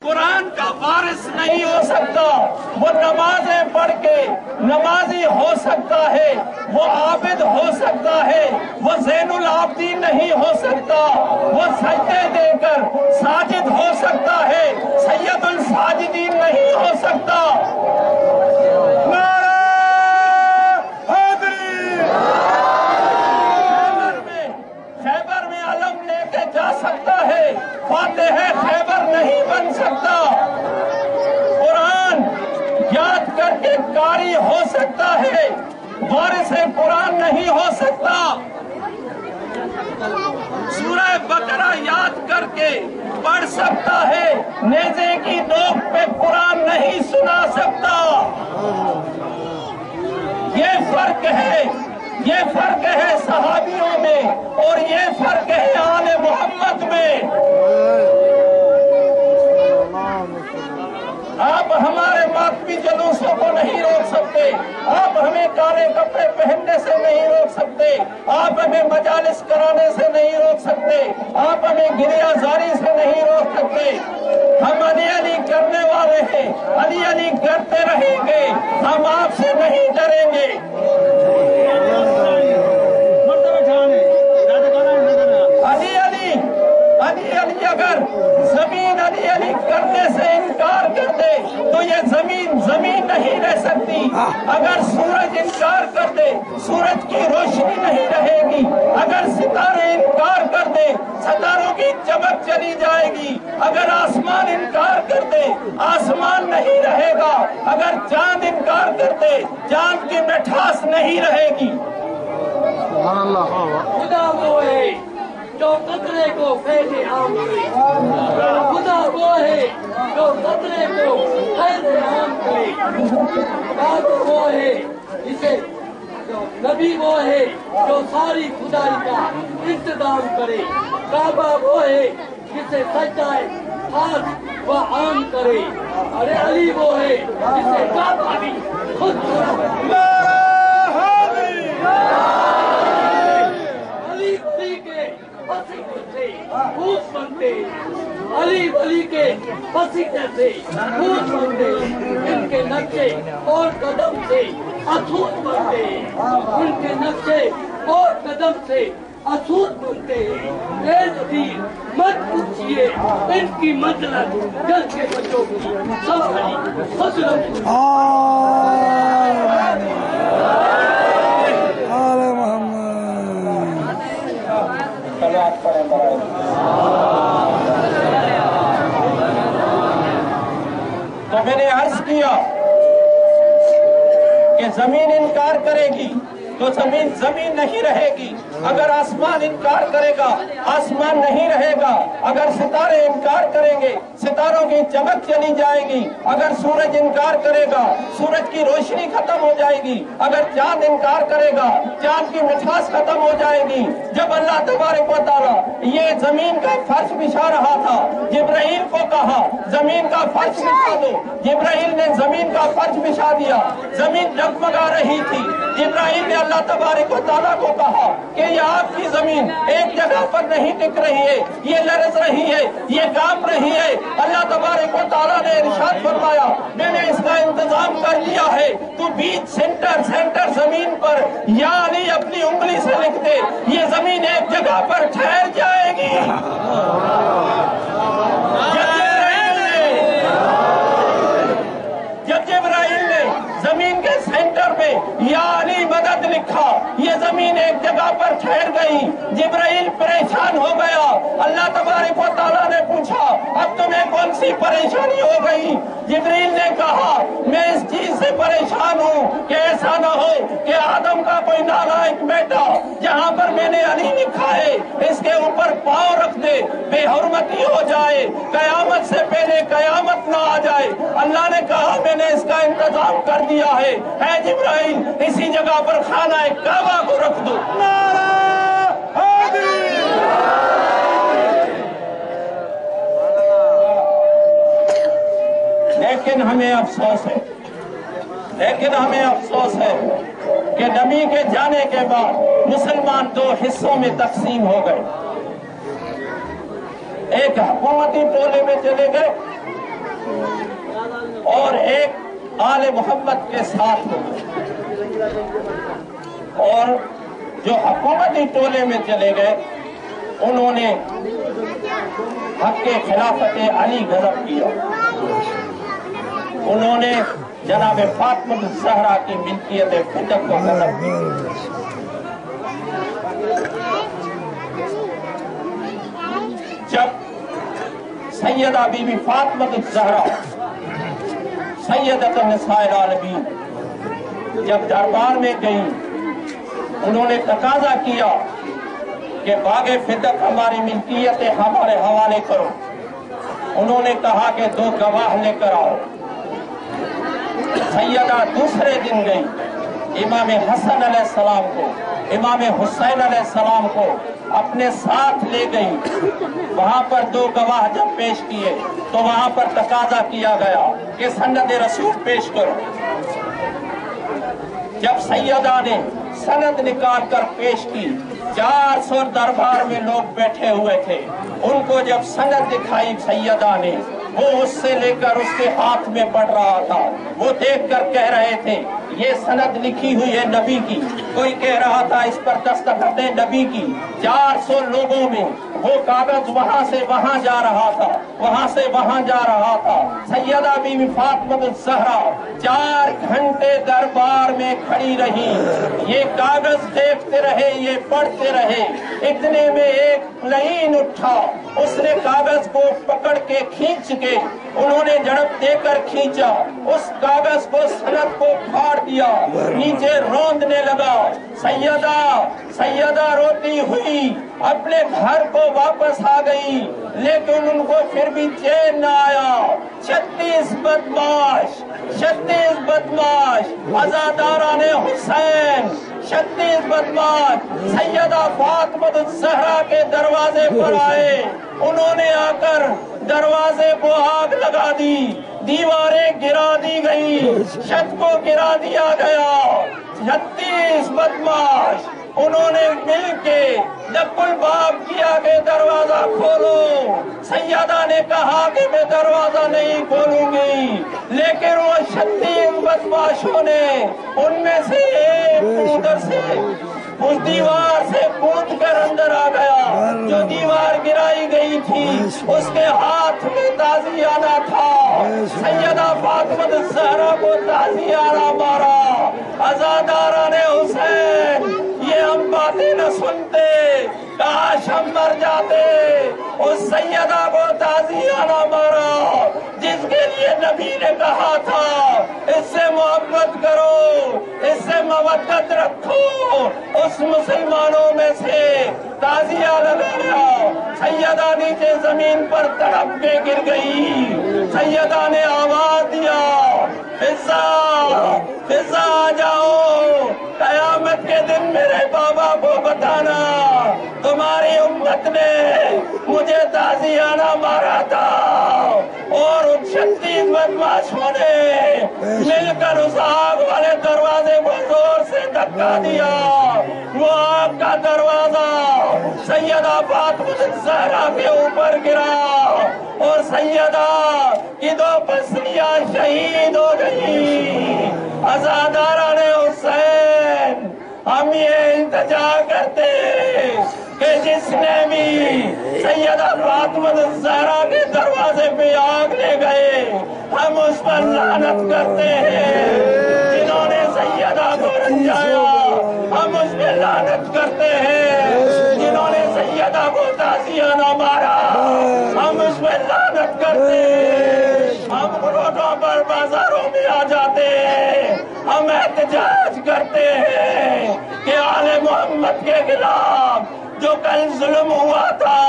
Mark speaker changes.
Speaker 1: قرآن کا وارث نہیں ہو سکتا، وہ نمازیں پڑھ کے نمازی ہو سکتا ہے، وہ عابد ہو سکتا ہے، وہ زین العابدین نہیں ہو سکتا، وہ سجدے دے کر ساجد ہو سکتا ہے، سید الساجدین نہیں ہو سکتا۔ خیبر میں علم لے کے جا سکتا ہے، فاتح خیبر نہیں بن سکتا۔ قرآن یاد کر کے قاری ہو سکتا ہے، وارث قرآن نہیں ہو سکتا۔ سورہ بقرہ یاد کر کے پڑھ سکتا ہے، نیزے کی نوک پہ قرآن نہیں سنا سکتا۔ یہ فرق ہے صحابیوں میں، اور یہ فرق ہے آل محمد میں۔ آپ ہمارے ماتمی جلوسوں کو نہیں روک سکتے، آپ ہمیں کالے کپڑے پہننے سے نہیں روک سکتے، آپ ہمیں مجالس کرانے سے نہیں روک سکتے، آپ ہمیں گریہ زاری سے نہیں روک سکتے۔ ہم علی علی کرنے والے ہیں، علی علی کرتے رہیں گے، ہم آپ سے نہیں ڈریں گے۔ علی علی اگر زمین علی علی کرنے سے انکار کر دے تو یہ زمین نہیں رہ سکتی۔ اگر سورج انکار کر دے سورج کی روشنی نہیں رہے گی، اگر ستارے انکار کر دے ستاروں کی چمک چلی جائے گی، اگر آسمان انکار کر دے آسمان نہیں رہے گا، اگر چاند انکار کر دے چاند کی مٹھاس نہیں رہے گی۔
Speaker 2: سبحان اللہ۔
Speaker 3: خدا وہ ہے جو قطرے کو فیض عام کرے، خدا وہ ہے جو قطرے کو فیض عام کرے، بات وہ ہے جسے نبی وہ ہے جو ساری خدائی کا انتظام کرے، کعبہ وہ ہے جسے سجدائے خاص و عام کرے، ارے علی وہ ہے جسے کعبہ بھی خود خود بنتے، علی علی کے پسینے سے خود بنتے، ان کے نقشے اور قدم سے اسود بنتے، ان کے نقشے اور قدم سے اسود بنتے۔ اے نبی مت پوچھئے ان کی منزلت جل کے بچوں کی، سب علی فضل
Speaker 1: تو میں نے عرض کیا کہ زمین انکار کرے گی تو زمین نہیں رہے گی، اگر آسمان انکار کرے گا آسمان نہیں رہے گا، اگر ستارے انکار کریں گے ستاروں کی چمک چلی جائے گی، اگر سورج انکار کرے گا سورج کی روشنی ختم ہو جائے گی، اگر چاند انکار کرے گا چاند کی مٹھاس ختم ہو جائے گی۔ جب اللہ تبارک و تعالی یہ زمین کا فرش بچھا رہا تھا، جبرائیل کو کہا زمین کا فرش بچھا دو، جبرائیل نے زمین کا فرش بچھا دیا، زمین جگمگا رہی تھی۔ جبرائیل نے اللہ تبارک و تعالیٰ کو کہا کہ یہ آپ کی زمین ایک جگہ پر نہیں ٹک رہی ہے، یہ لرز رہی ہے، یہ کانپ رہی ہے۔ اللہ تبارک و تعالیٰ نے ارشاد فرمایا میں نے اس کا انتظام کر دیا ہے، تو بیچ سینٹر زمین پر یا علی اپنی انگلی سے لکھ دے، یہ زمین ایک جگہ پر ٹھہر جائے گی۔ جب جبرائیل نے زمین کے سینٹر میں یا علی مدد لکھا، یہ زمین ایک جگہ پر ٹھہر گئی۔ جبرائیل پریشان ہو گیا، اللہ تبارک و تعالیٰ نے پوچھا اب تمہیں کون سی پریشانی ہو گئی؟ جبرائیل نے کہا میں اس چیز سے پریشان ہوں کہ ایسا نہ ہو کہ آدم کا کوئی نالائق بیٹا جہاں پر میں نے علی لکھا ہے اس کے اوپر پاؤں رکھ دے، بے حرمتی ہو جائے، قیامت سے پہلے قیامت نہ آ جائے۔ اللہ نے کہا میں نے اس کا انتظام کر دیا ہے، اے جبرائیل اسی جگہ پر خانہ کعبہ کو رکھ دو۔ لیکن ہمیں افسوس ہے کہ نبی کے جانے کے بعد مسلمان دو حصوں میں تقسیم ہو گئے، ایک حکومتی ٹولے میں چلے گئے اور ایک آل محمد کے ساتھ ہو، اور جو حکومتی ٹولے میں چلے گئے انہوں نے حق خلافت علی غضب کیا، انہوں نے جناب فاطمہ الزہرا کی ملکیت فدق کو غضب کیا۔ جب سیدہ بی بی فاطمہ الزہرا سیدۃ النساء العالمین جب دربار میں گئی، انہوں نے تقاضا کیا کہ باغ فدق ہماری ملکیت ہمارے حوالے کرو۔ انہوں نے کہا کہ 2 گواہ لے کر آؤ۔ سیدہ دوسرے دن گئی، امام حسن علیہ السلام کو، امام حسین علیہ السلام کو اپنے ساتھ لے گئی۔ وہاں پر 2 گواہ جب پیش کیے تو وہاں پر تقاضا کیا گیا کہ سند رسول پیش کرو۔ جب سیدہ نے سند نکال کر پیش کی، 400 دربار میں لوگ بیٹھے ہوئے تھے، ان کو جب سند دکھائی سیدہ نے، وہ اس سے لے کر اس کے ہاتھ میں پڑ رہا تھا، وہ دیکھ کر کہہ رہے تھے یہ سند لکھی ہوئی ہے نبی کی، کوئی کہہ رہا تھا اس پر دستخط ہے نبی کی۔ 400 لوگوں میں وہ کاغذ وہاں سے وہاں جا رہا تھا، وہاں سے وہاں جا رہا تھا۔ سیدہ بی بی فاطمہ الزہرا 4 گھنٹے دربار میں کھڑی رہی، یہ کاغذ دیکھتے رہے، یہ پڑھتے رہے۔ اتنے میں ایک لعین اٹھا، اس نے کاغذ کو پکڑ کے کھینچ کے انہوں نے جھڑپ دے کر کھینچا، اس کاغذ کو سند کو پھاڑ دیا، نیچے روندنے لگا۔ سیدہ روتی ہوئی اپنے گھر کو واپس آ گئی، لیکن ان کو پھر بھی چین نہ آیا۔ 36 بدماش عزاداران حسین، 36 بدماش سیدہ فاطمہ الزہرا کے دروازے پر آئے۔ انہوں نے آ کر دروازے کو آگ لگا دی، دیواریں گرا دی گئی، چھت کو گرا دیا گیا۔ 36 بدماش انہوں نے مل کے دق الباب کیا کہ دروازہ کھولو۔ سیدہ نے کہا کہ میں دروازہ نہیں کھولوں گی، لیکن وہ 36 بدماشوں نے ان میں سے ایک ادھر سے اس دیوار سے کود کر اندر آ گیا، جو دیوار گرائی گئی تھی اس کے ہاتھ میں تازیانہ تھا۔ سیدہ فاطمہ الزہرا کو تازیانہ مارا۔ عزاداران حسین یہ ہم باتیں نہ سنتے، کاش ہم مر جاتے۔ اس سیدہ کو تازیانہ مارا جس کے لیے نبی نے کہا تھا اس سے محبت کرو، اس سے مودت رکھو۔ اس مسلمانوں میں سے تازیہ لگایا، سیدہ نیچے زمین پر تڑپ کے گر گئی۔ سیدہ نے آواز دیا، فضا آ جاؤ، قیامت کے دن میرے بابا کو بتانا تمہاری امت نے مجھے تازیانہ مارا تھا۔ اور ان 36 بدماشوں نے مل کر اس آگ والے دروازے کو زور سے دھکا دیا۔ وہ آگ کا دروازہ سیدہ فاطمہ الزہرا کے اوپر گرا اور سیدہ کی 2 پسلیاں شہید ہو گئی۔ عزاداران حسین ہم یہ التجا کرتے ہیں کہ جس نے بھی سیدہ فاطمہ الزہرا کے دروازے پہ آگ لے گئے ہم اس پر لعنت کرتے ہیں، جنہوں نے سیدہ کو رنجایا ہم اس پہ لعنت کرتے ہیں، جنہوں نے سیدہ کو تازیانہ مارا ہم اس پہ لعنت کرتے ہیں۔ ہم روڈوں پر بازاروں میں آ جاتے ہیں، ہم احتجاج کرتے ہیں کہ آل محمد کے خلاف جو کل ظلم ہوا تھا